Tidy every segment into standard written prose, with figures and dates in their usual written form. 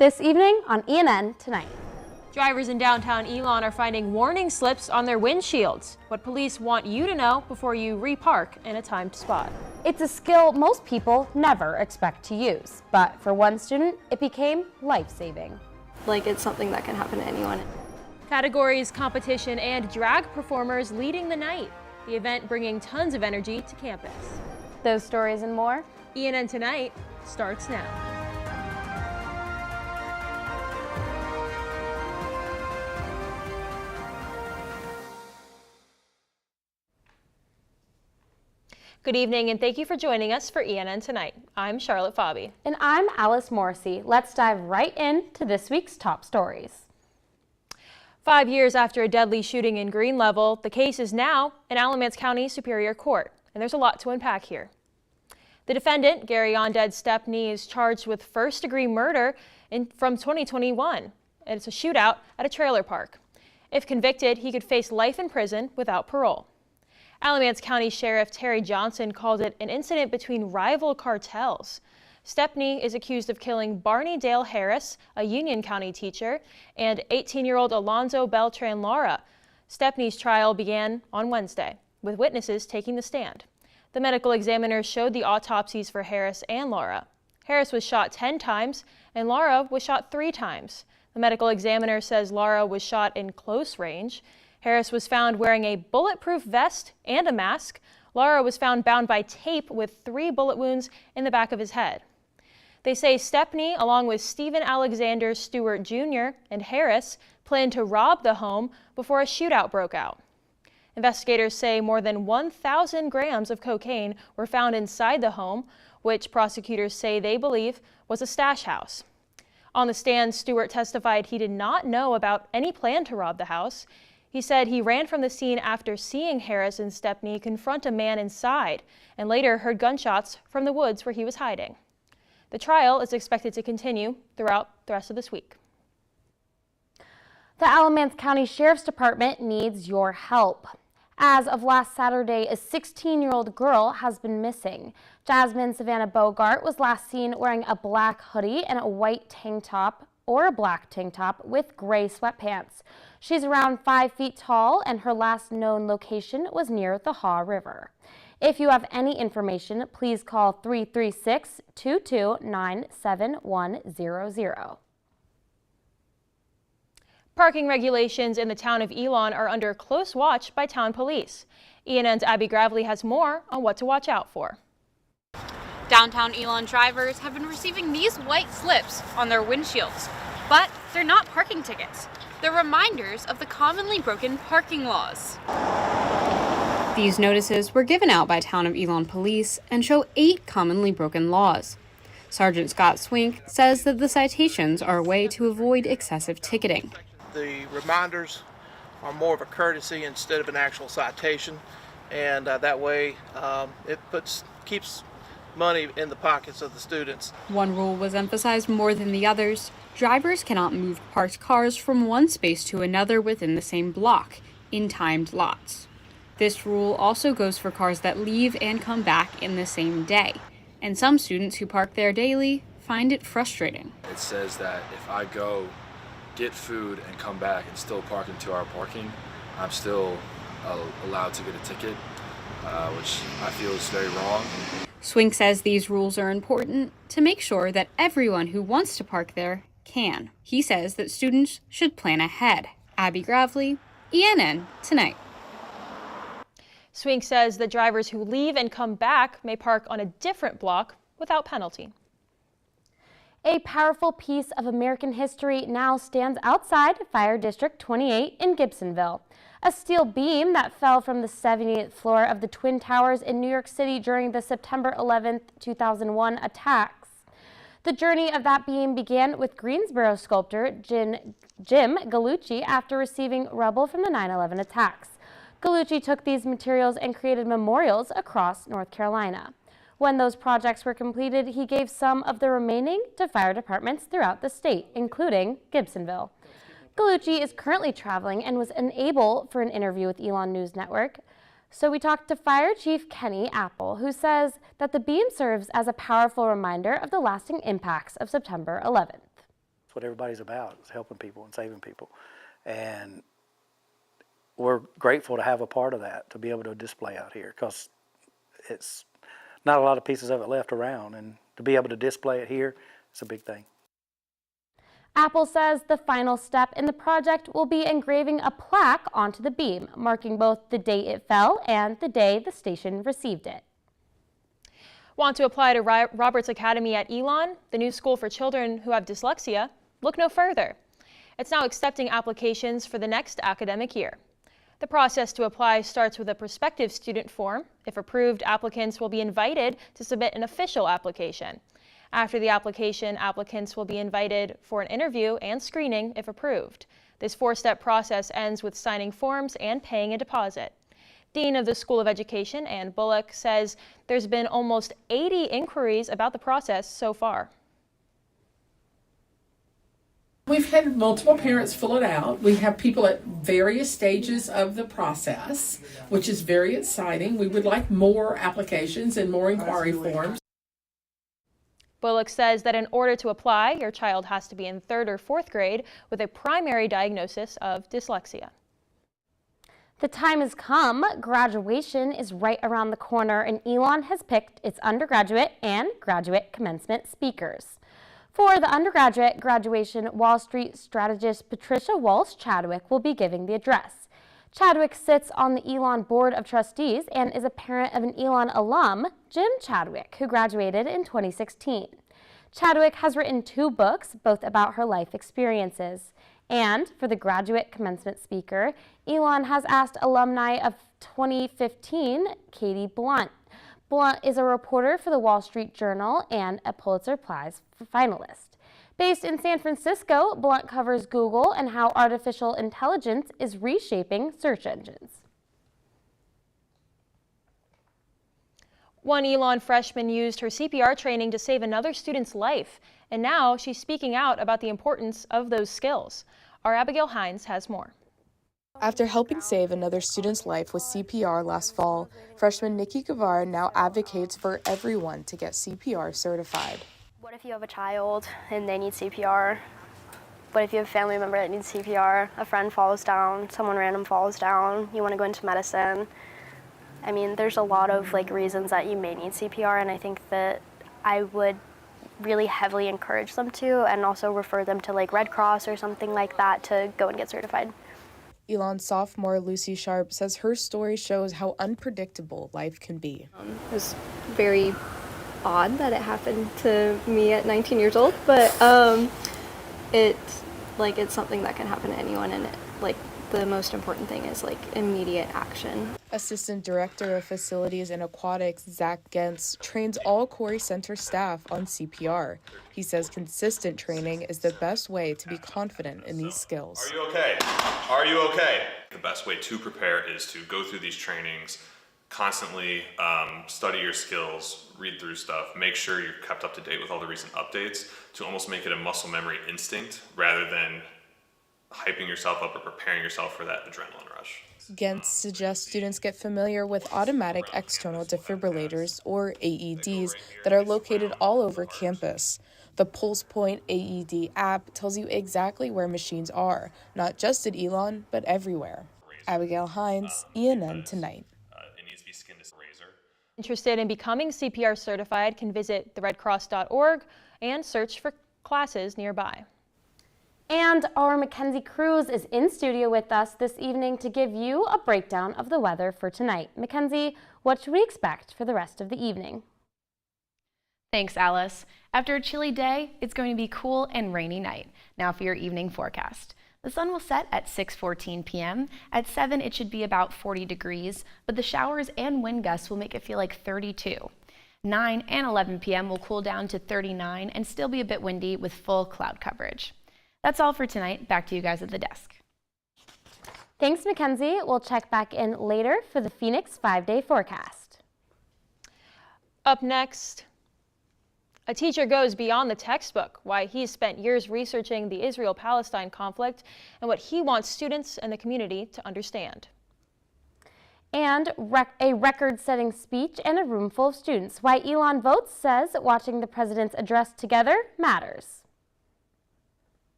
this evening on ENN Tonight. Drivers in downtown Elon are finding warning slips on their windshields. What police want you to know before you repark in a timed spot. It's a skill most people never expect to use, but for one student, it became life-saving. Like, it's something that can happen to anyone. Categories, competition, and drag performers leading the night. The event bringing tons of energy to campus. Those stories and more. ENN Tonight starts now. Good evening and thank you for joining us for ENN Tonight. I'm Charlotte Fobby. And I'm Alice Morrissey. Let's dive right into this week's top stories. 5 years after a deadly shooting in Green Level, the case is now in Alamance County Superior Court, and there's a lot to unpack here. The defendant, Gary Ondead Stepney, is charged with first-degree murder from 2021, and it's a shootout at a trailer park. If convicted, he could face life in prison without parole. Alamance County Sheriff Terry Johnson called it an incident between rival cartels. Stepney is accused of killing Barney Dale Harris, a Union County teacher, and 18-year-old Alonzo Beltran Lara. Stepney's trial began on Wednesday, with witnesses taking the stand. The medical examiner showed the autopsies for Harris and Lara. Harris was shot 10 times, and Lara was shot 3 times. The medical examiner says Lara was shot in close range. Harris was found wearing a bulletproof vest and a mask. Lara was found bound by tape with 3 bullet wounds in the back of his head. They say Stepney, along with Stephen Alexander Stewart Jr. and Harris, planned to rob the home before a shootout broke out. Investigators say more than 1,000 grams of cocaine were found inside the home, which prosecutors say they believe was a stash house. On the stand, Stewart testified he did not know about any plan to rob the house. He said he ran from the scene after seeing Harris and Stepney confront a man inside and later heard gunshots from the woods where he was hiding. The trial is expected to continue throughout the rest of this week. The Alamance County Sheriff's Department needs your help. As of last Saturday, a 16-year-old girl has been missing. Jasmine Savannah Bogart was last seen wearing a black hoodie and a white tank top or a black tank top with gray sweatpants. She's around 5 feet tall, and her last known location was near the Haw River. If you have any information, please call 336-229-7100. Parking regulations in the town of Elon are under close watch by town police. ENN's Abby Gravely has more on what to watch out for. Downtown Elon drivers have been receiving these white slips on their windshields, but they're not parking tickets. They're reminders of the commonly broken parking laws. These notices were given out by Town of Elon Police and show 8 commonly broken laws. Sergeant Scott Swink says that the citations are a way to avoid excessive ticketing. The reminders are more of a courtesy instead of an actual citation, and that way it keeps money in the pockets of the students. One rule was emphasized more than the others. Drivers cannot move parked cars from one space to another within the same block, in timed lots. This rule also goes for cars that leave and come back in the same day, and some students who park there daily find it frustrating. It says that if I go get food and come back and still park in 2-hour parking, I'm still allowed to get a ticket, which I feel is very wrong. Swink says these rules are important to make sure that everyone who wants to park there can. He says that students should plan ahead. Abby Gravely, ENN Tonight. Swink says that drivers who leave and come back may park on a different block without penalty. A powerful piece of American history now stands outside Fire District 28 in Gibsonville. A steel beam that fell from the 78th floor of the Twin Towers in New York City during the September 11, 2001 attacks. The journey of that beam began with Greensboro sculptor Jim Gallucci after receiving rubble from the 9/11 attacks. Gallucci took these materials and created memorials across North Carolina. When those projects were completed, he gave some of the remaining to fire departments throughout the state, including Gibsonville. Gallucci is currently traveling and was unable for an interview with Elon News Network. So we talked to Fire Chief Kenny Apple, who says that the beam serves as a powerful reminder of the lasting impacts of September 11th. That's what everybody's about, is helping people and saving people. And we're grateful to have a part of that, to be able to display out here, because it's not a lot of pieces of it left around, and to be able to display it here, it's a big thing. Apple says the final step in the project will be engraving a plaque onto the beam, marking both the date it fell and the day the station received it. Want to apply to Roberts Academy at Elon, the new school for children who have dyslexia? Look no further. It's now accepting applications for the next academic year. The process to apply starts with a prospective student form. If approved, applicants will be invited to submit an official application. After the application, applicants will be invited for an interview and screening if approved. This four-step process ends with signing forms and paying a deposit. Dean of the School of Education, Ann Bullock, says there's been almost 80 inquiries about the process so far. We've had multiple parents fill it out. We have people at various stages of the process, which is very exciting. We would like more applications and more inquiry forms. Bullock says that in order to apply, your child has to be in 3rd or 4th grade with a primary diagnosis of dyslexia. The time has come. Graduation is right around the corner, and Elon has picked its undergraduate and graduate commencement speakers. For the undergraduate graduation, Wall Street strategist Patricia Walsh Chadwick will be giving the address. Chadwick sits on the Elon Board of Trustees and is a parent of an Elon alum, Jim Chadwick, who graduated in 2016. Chadwick has written 2 books, both about her life experiences. And for the graduate commencement speaker, Elon has asked alumni of 2015, Katie Blunt. Blunt is a reporter for the Wall Street Journal and a Pulitzer Prize finalist. Based in San Francisco, Blunt covers Google and how artificial intelligence is reshaping search engines. One Elon freshman used her CPR training to save another student's life, and now she's speaking out about the importance of those skills. Our Abigail Hines has more. After helping save another student's life with CPR last fall, freshman Nikki Guevara now advocates for everyone to get CPR certified. What if you have a child and they need CPR? What if you have a family member that needs CPR? A friend falls down, someone random falls down, you want to go into medicine. I mean, there's a lot of reasons that you may need CPR, and I think that I would really heavily encourage them to, and also refer them to Red Cross or something like that to go and get certified. Elon sophomore Lucy Sharp says her story shows how unpredictable life can be. It was very odd that it happened to me at 19 years old, but it's something that can happen to anyone, and the most important thing is immediate action. Assistant Director of Facilities and Aquatics Zach Gentz trains all Corey Center staff on CPR. He says consistent training is the best way to be confident in these skills. Are you okay? Are you okay? The best way to prepare is to go through these trainings, constantly study your skills, read through stuff, make sure you're kept up to date with all the recent updates to almost make it a muscle memory instinct rather than hyping yourself up or preparing yourself for that adrenaline rush. Gentz suggests students get familiar with automatic external defibrillators, or AEDs, that are located all over campus. The Pulse Point AED app tells you exactly where machines are, not just at Elon, but everywhere. Abigail Hines, ENN Tonight. Interested in becoming CPR certified can visit theredcross.org and search for classes nearby. And our Mackenzie Cruz is in studio with us this evening to give you a breakdown of the weather for tonight. Mackenzie, what should we expect for the rest of the evening? Thanks, Alice. After a chilly day, it's going to be cool and rainy night. Now for your evening forecast. The sun will set at 6:14 p.m. At 7, it should be about 40 degrees, but the showers and wind gusts will make it feel like 32. 9 and 11 p.m. will cool down to 39 and still be a bit windy with full cloud coverage. That's all for tonight. Back to you guys at the desk. Thanks, Mackenzie. We'll check back in later for the Phoenix 5-day forecast. Up next, a teacher goes beyond the textbook, why he's spent years researching the Israel-Palestine conflict and what he wants students and the community to understand. And a record-setting speech and a room full of students. Why Elon Votes says watching the president's address together matters.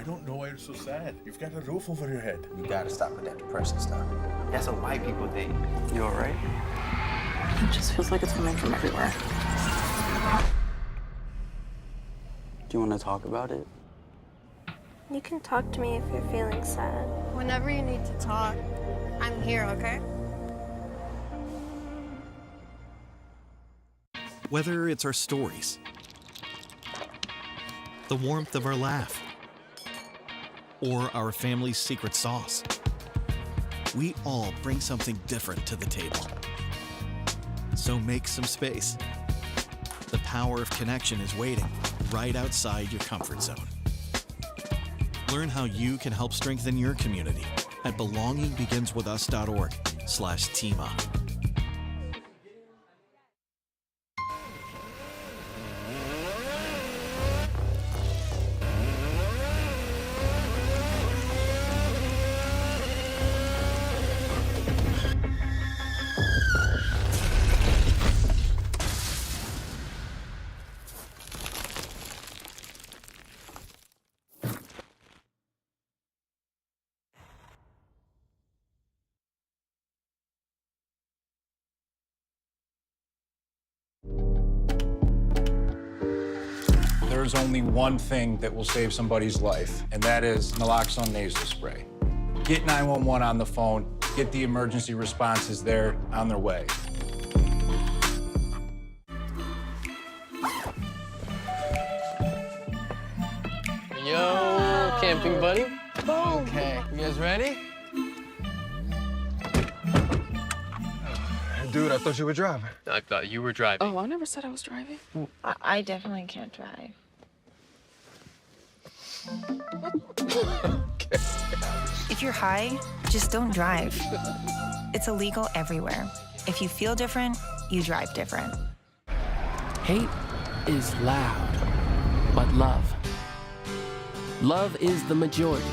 don't know why you're so sad. You've got a roof over your head. You gotta stop with that depression stuff. That's what white people think. You all right? It just feels like it's coming from everywhere. Do you want to talk about it? You can talk to me if you're feeling sad. Whenever you need to talk, I'm here, okay? Whether it's our stories, the warmth of our laugh, or our family's secret sauce, we all bring something different to the table. So make some space. The power of connection is waiting right outside your comfort zone. Learn how you can help strengthen your community at belongingbeginswithus.org/teamup. There's only one thing that will save somebody's life, and that is naloxone nasal spray. Get 911 on the phone, get the emergency responses there on their way. Yo, camping buddy. Okay, you guys ready? Dude, I thought you were driving. I thought you were driving. Oh, I never said I was driving. I definitely can't drive. If you're high, just don't drive. It's illegal everywhere. If you feel different, you drive different. Hate is loud, but love is the majority.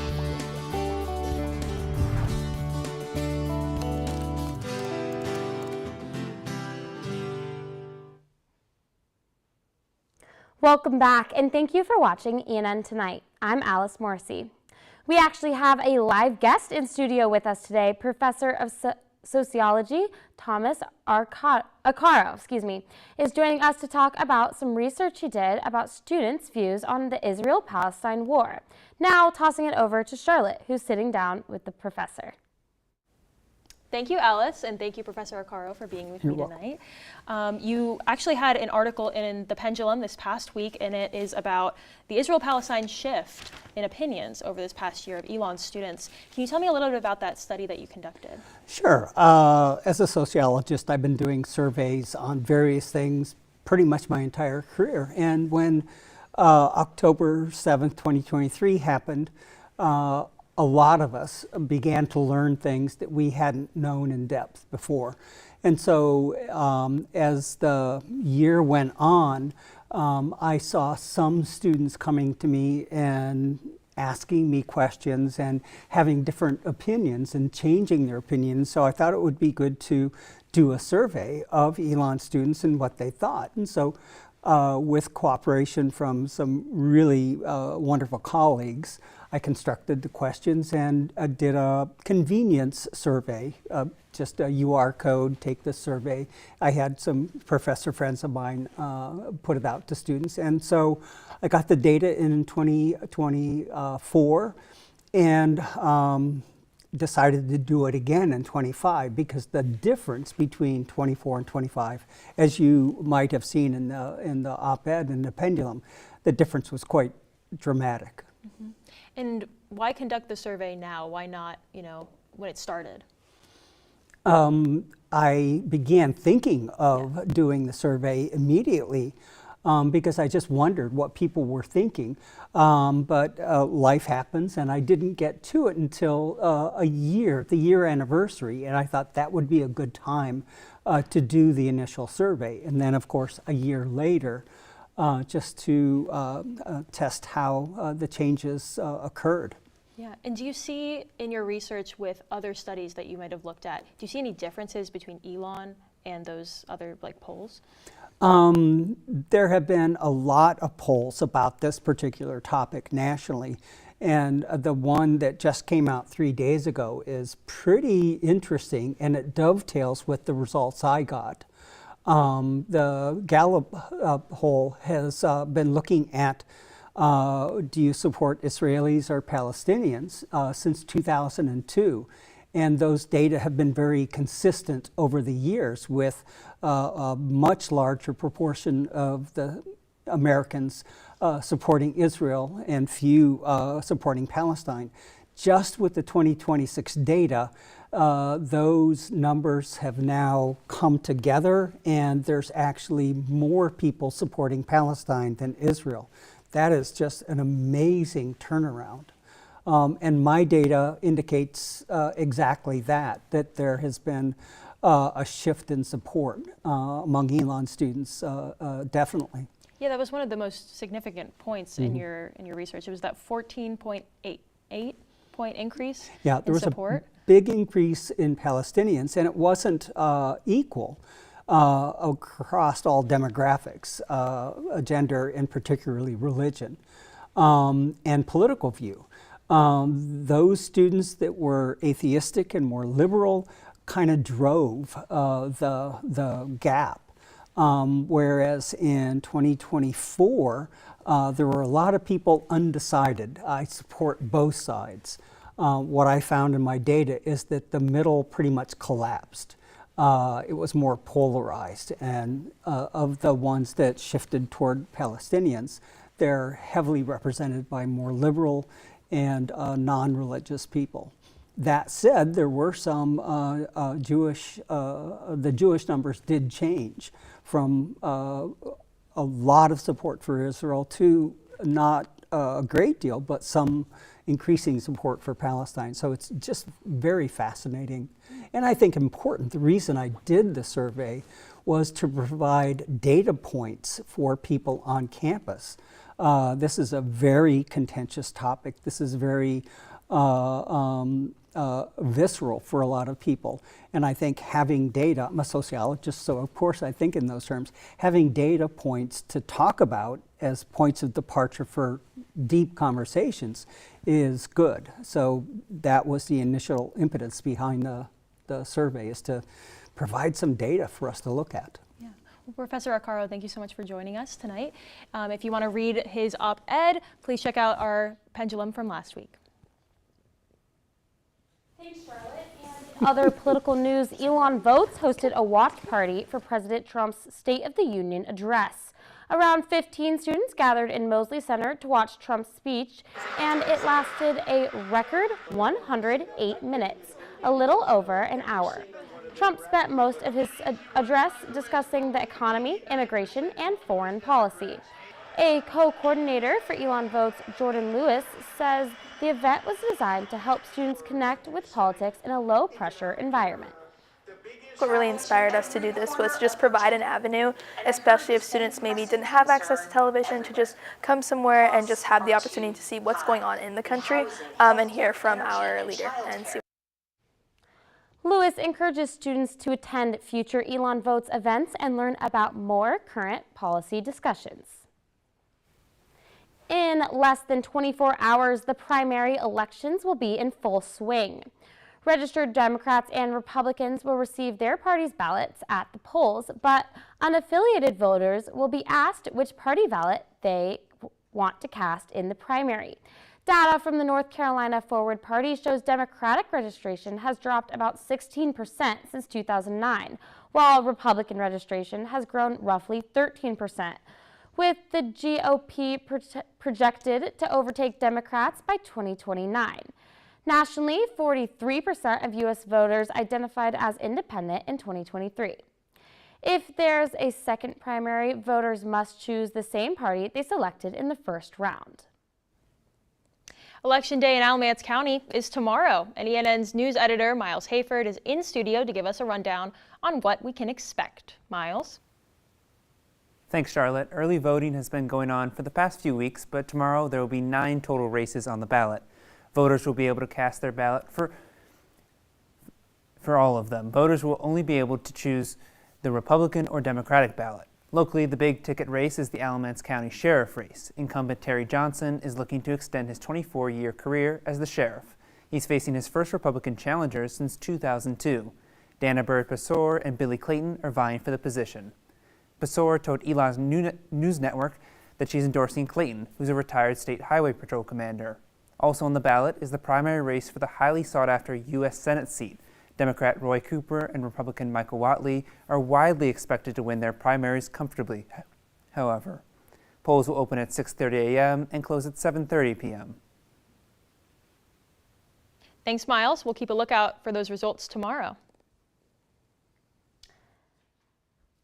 Welcome back, and thank you for watching ENN Tonight. I'm Alice Morrissey. We actually have a live guest in studio with us today. Professor of Sociology Thomas Arcaro, is joining us to talk about some research he did about students' views on the Israel-Palestine war. Now, tossing it over to Charlotte, who's sitting down with the professor. Thank you, Alice, and thank you, Professor Arcaro, for being with me tonight. You actually had an article in The Pendulum this past week, and it is about the Israel-Palestine shift in opinions over this past year of Elon's students. Can you tell me a little bit about that study that you conducted? Sure. As a sociologist, I've been doing surveys on various things pretty much my entire career. And when October 7th, 2023 happened, a lot of us began to learn things that we hadn't known in depth before. And so as the year went on, I saw some students coming to me and asking me questions and having different opinions and changing their opinions. So I thought it would be good to do a survey of Elon students and what they thought. And so with cooperation from some really wonderful colleagues, I constructed the questions and did a convenience survey, just a UR code, take the survey. I had some professor friends of mine put it out to students. And so I got the data in 2024 and decided to do it again in 25 because the difference between 24 and 25, as you might have seen in the op-ed in the Pendulum, the difference was quite dramatic. Mm-hmm. And why conduct the survey now? Why not, when it started? I began thinking of doing the survey immediately because I just wondered what people were thinking. But life happens, and I didn't get to it until the year anniversary, and I thought that would be a good time to do the initial survey. And then, of course, a year later, just to test how the changes occurred. Yeah, and do you see in your research with other studies that you might have looked at, do you see any differences between Elon and those other polls? There have been a lot of polls about this particular topic nationally, And the one that just came out 3 days ago is pretty interesting, and it dovetails with the results I got. The Gallup poll has been looking at do you support Israelis or Palestinians since 2002. And those data have been very consistent over the years, with a much larger proportion of the Americans supporting Israel and few supporting Palestine. Just with the 2026 data, those numbers have now come together, and there's actually more people supporting Palestine than Israel. That is just an amazing turnaround. And my data indicates exactly that there has been a shift in support among Elon students, definitely. Yeah, that was one of the most significant points in your research. It was that 14.88 point increase yeah, there in was support. A big increase in Palestinians, and it wasn't equal across all demographics, gender and particularly religion, and political view. Those students that were atheistic and more liberal kind of drove the gap. Whereas in 2024, there were a lot of people undecided. I support both sides. What I found in my data is that the middle pretty much collapsed. It was more polarized, and of the ones that shifted toward Palestinians, they're heavily represented by more liberal and non-religious people. That said, there were some the Jewish numbers did change from a lot of support for Israel to not a great deal, but some increasing support for Palestine. So it's just very fascinating. And I think important. The reason I did the survey was to provide data points for people on campus. This is a very contentious topic. This is very visceral for a lot of people. And I think having data, I'm a sociologist, so of course I think in those terms, having data points to talk about as points of departure for deep conversations is good. So that was the initial impetus behind the survey, is to provide some data for us to look at. Yeah. Well, Professor Arcaro, thank you so much for joining us tonight. If you want to read his op-ed, please check out our pendulum from last week. Thanks, Charlotte. And in other political news, Elon Votes hosted a watch party for President Trump's State of the Union address. Around 15 students gathered in Mosley Center to watch Trump's speech, and it lasted a record 108 minutes, a little over an hour. Trump spent most of his address discussing the economy, immigration, and foreign policy. A co-coordinator for Elon Votes, Jordan Lewis, says the event was designed to help students connect with politics in a low-pressure environment. What really inspired us to do this was just provide an avenue, especially if students maybe didn't have access to television, to just come somewhere and just have the opportunity to see what's going on in the country and hear from our leader and see. Lewis encourages students to attend future Elon Votes events and learn about more current policy discussions. In less than 24 hours, the primary elections will be in full swing. Registered Democrats and Republicans will receive their party's ballots at the polls, but unaffiliated voters will be asked which party ballot they want to cast in the primary. Data from the North Carolina Forward Party shows Democratic registration has dropped about 16% since 2009, while Republican registration has grown roughly 13%, with the GOP projected to overtake Democrats by 2029. Nationally, 43% of U.S. voters identified as independent in 2023. If there's a second primary, voters must choose the same party they selected in the first round. Election Day in Alamance County is tomorrow, and ENN's news editor, Miles Hayford, is in studio to give us a rundown on what we can expect. Miles? Thanks, Charlotte. Early voting has been going on for the past few weeks, but tomorrow there will be 9 total races on the ballot. Voters will be able to cast their ballot for all of them. Voters will only be able to choose the Republican or Democratic ballot. Locally, the big ticket race is the Alamance County Sheriff race. Incumbent Terry Johnson is looking to extend his 24-year career as the sheriff. He's facing his first Republican challenger since 2002. Dana Bird-Pasor and Billy Clayton are vying for the position. Pasor told Elon's news network that she's endorsing Clayton, who's a retired state highway patrol commander. Also on the ballot is the primary race for the highly sought-after U.S. Senate seat. Democrat Roy Cooper and Republican Michael Whatley are widely expected to win their primaries comfortably. However, polls will open at 6:30 a.m. and close at 7:30 p.m. Thanks, Miles. We'll keep a lookout for those results tomorrow.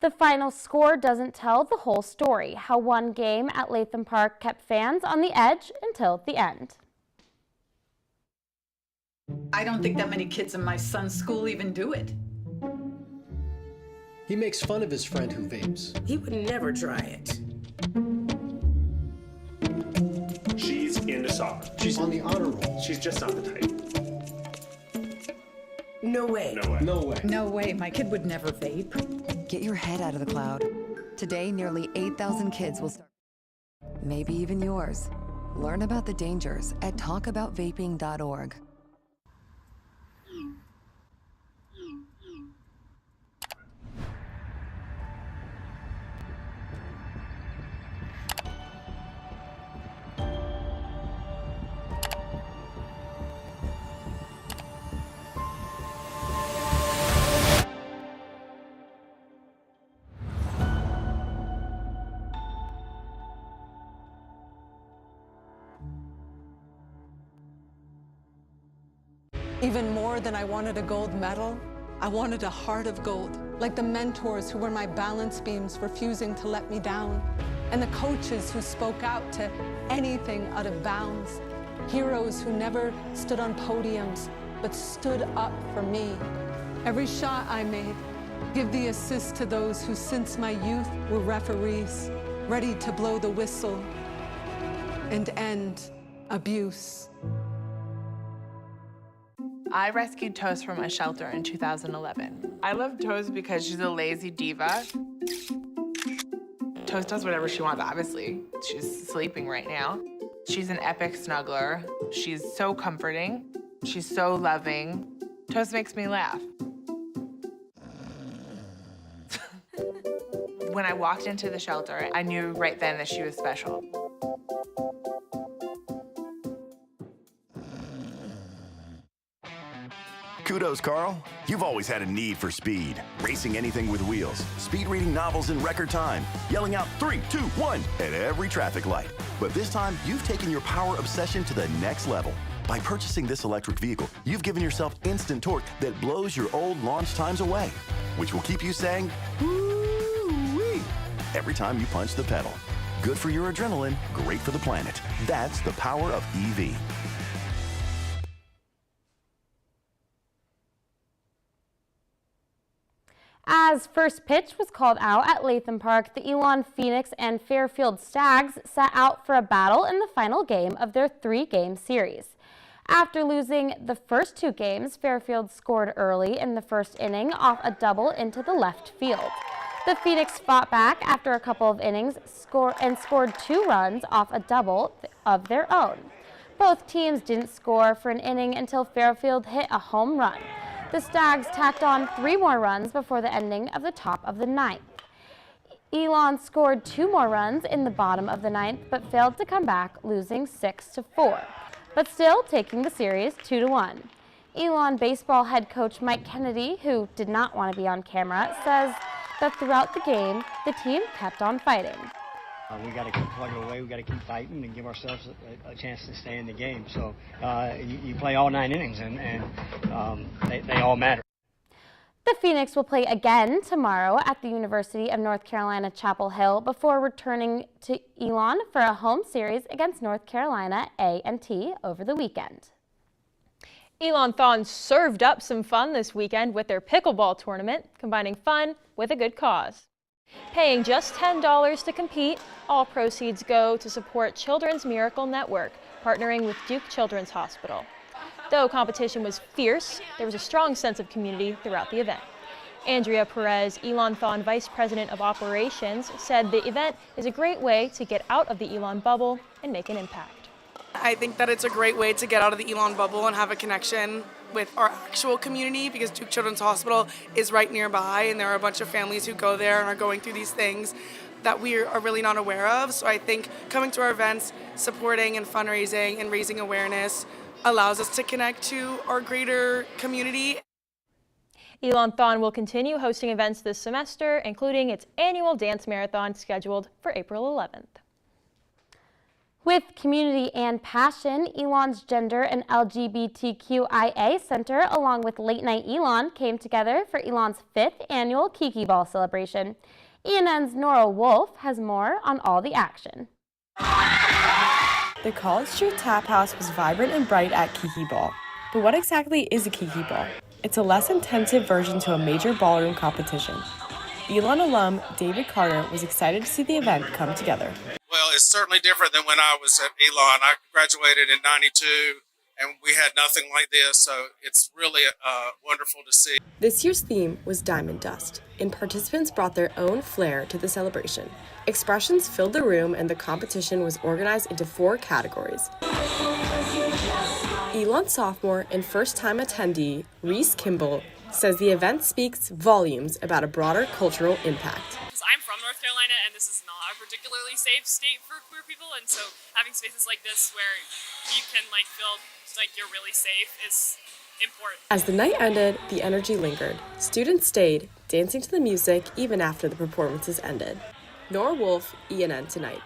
The final score doesn't tell the whole story, how one game at Latham Park kept fans on the edge until the end. I don't think that many kids in my son's school even do it. He makes fun of his friend who vapes. He would never try it. She's into soccer. She's on the honor roll. She's just not the type. No way. No way. No way. No way, my kid would never vape. Get your head out of the cloud. Today, nearly 8,000 kids will start. Maybe even yours. Learn about the dangers at talkaboutvaping.org. Even more than I wanted a gold medal, I wanted a heart of gold, like the mentors who were my balance beams refusing to let me down, and the coaches who spoke out to anything out of bounds, heroes who never stood on podiums, but stood up for me. Every shot I made, give the assist to those who since my youth were referees, ready to blow the whistle and end abuse. I rescued Toast from a shelter in 2011. I love Toast because she's a lazy diva. Toast does whatever she wants, obviously. She's sleeping right now. She's an epic snuggler. She's so comforting. She's so loving. Toast makes me laugh. When I walked into the shelter, I knew right then that she was special. Kudos, Carl. You've always had a need for speed. Racing anything with wheels, speed reading novels in record time, yelling out 3, 2, 1 at every traffic light. But this time, you've taken your power obsession to the next level. By purchasing this electric vehicle, you've given yourself instant torque that blows your old launch times away, which will keep you saying, "Woo-wee," every time you punch the pedal. Good for your adrenaline, great for the planet. That's the power of EV. As first pitch was called out at Latham Park, the Elon Phoenix and Fairfield Stags set out for a battle in the final game of their 3-game series. After losing the first 2 games, Fairfield scored early in the first inning off a double into the left field. The Phoenix fought back after a couple of innings and scored 2 runs off a double of their own. Both teams didn't score for an inning until Fairfield hit a home run. The Stags tacked on 3 more runs before the ending of the top of the 9th. Elon scored 2 more runs in the bottom of the 9th, but failed to come back, losing 6-4, but still taking the series 2-1. Elon baseball head coach Mike Kennedy, who did not want to be on camera, says that throughout the game, the team kept on fighting. We got to keep plugging away. We got to keep fighting and give ourselves a chance to stay in the game. So you play all 9 innings, and they all matter. The Phoenix will play again tomorrow at the University of North Carolina Chapel Hill before returning to Elon for a home series against North Carolina A&T over the weekend. Elon Thon served up some fun this weekend with their pickleball tournament, combining fun with a good cause. Paying just $10 to compete, all proceeds go to support Children's Miracle Network, partnering with Duke Children's Hospital. Though competition was fierce, there was a strong sense of community throughout the event. Andrea Perez, Elon Thon Vice President of Operations, said the event is a great way to get out of the Elon bubble and make an impact. I think that it's a great way to get out of the Elon bubble and have a connection with our actual community, because Duke Children's Hospital is right nearby, and there are a bunch of families who go there and are going through these things that we are really not aware of. So I think coming to our events, supporting and fundraising and raising awareness allows us to connect to our greater community. Elon Thon will continue hosting events this semester, including its annual dance marathon scheduled for April 11th. With community and passion, Elon's Gender and LGBTQIA Center, along with Late Night Elon, came together for Elon's 5th annual Kiki Ball celebration. ENN's Nora Wolf has more on all the action. The College Street Tap House was vibrant and bright at Kiki Ball. But what exactly is a Kiki Ball? It's a less intensive version to a major ballroom competition. Elon alum David Carter was excited to see the event come together. Well, it's certainly different than when I was at Elon. I graduated in '92, and we had nothing like this, so it's really wonderful to see. This year's theme was Diamond Dust, and participants brought their own flair to the celebration. Expressions filled the room, and the competition was organized into 4 categories. Elon sophomore and first-time attendee, Reese Kimball, says the event speaks volumes about a broader cultural impact. I'm from North Carolina, and this is not a particularly safe state for queer people, and so having spaces like this where you can feel like you're really safe is important. As the night ended, the energy lingered. Students stayed, dancing to the music even after the performances ended. Nora Wolf, ENN Tonight.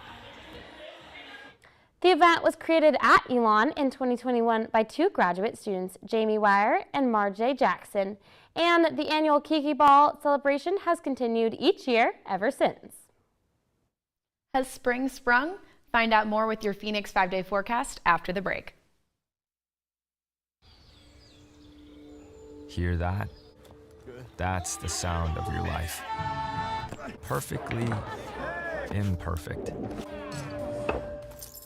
The event was created at Elon in 2021 by 2 graduate students, Jamie Wire and Marjay Jackson, and the annual Kiki Ball celebration has continued each year ever since. Has spring sprung? Find out more with your Phoenix 5-day forecast after the break. Hear that? That's the sound of your life. Perfectly imperfect.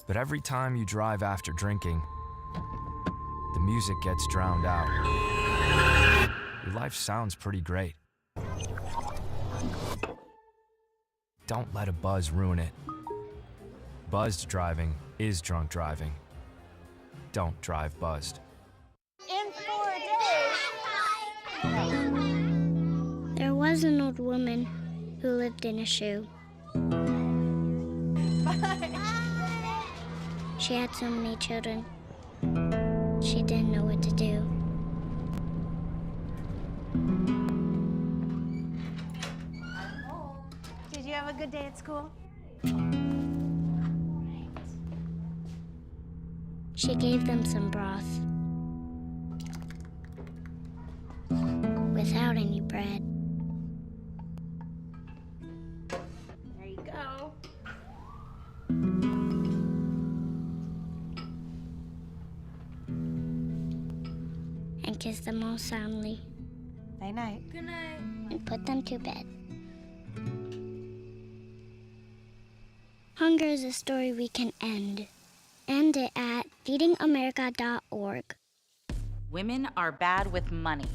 But every time you drive after drinking, the music gets drowned out. Your life sounds pretty great. Don't let a buzz ruin it. Buzzed driving is drunk driving. Don't drive buzzed. In 4 days. There was an old woman who lived in a shoe. She had so many children. She didn't know what to do. Did you have a good day at school? She gave them some broth without any bread. There you go. And kissed them all soundly. Night night. Good night. And put them to bed. Hunger is a story we can end. End it at feedingamerica.org. Women are bad with money.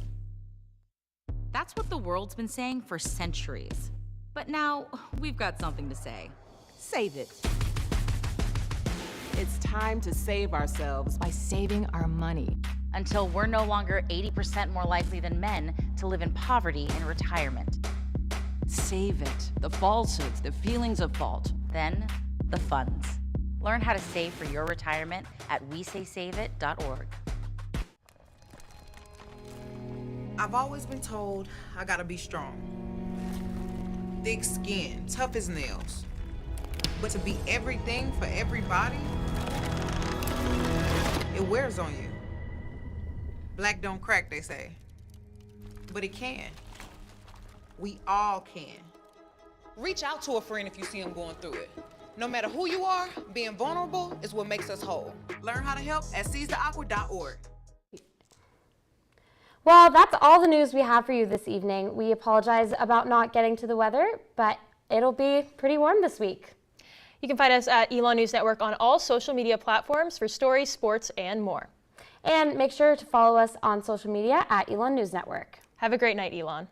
That's what the world's been saying for centuries. But now we've got something to say. Save it. It's time to save ourselves by saving our money. Until we're no longer 80% more likely than men to live in poverty in retirement. Save it. The falsehoods, the feelings of fault. Then, the funds. Learn how to save for your retirement at wesaysaveit.org. I've always been told I gotta be strong. Thick skin, tough as nails. But to be everything for everybody, it wears on you. Black don't crack, they say. But it can. We all can. Reach out to a friend if you see them going through it. No matter who you are, being vulnerable is what makes us whole. Learn how to help at seizetheawkward.org. Well, that's all the news we have for you this evening. We apologize about not getting to the weather, but it'll be pretty warm this week. You can find us at Elon News Network on all social media platforms for stories, sports, and more. And make sure to follow us on social media at Elon News Network. Have a great night, Elon.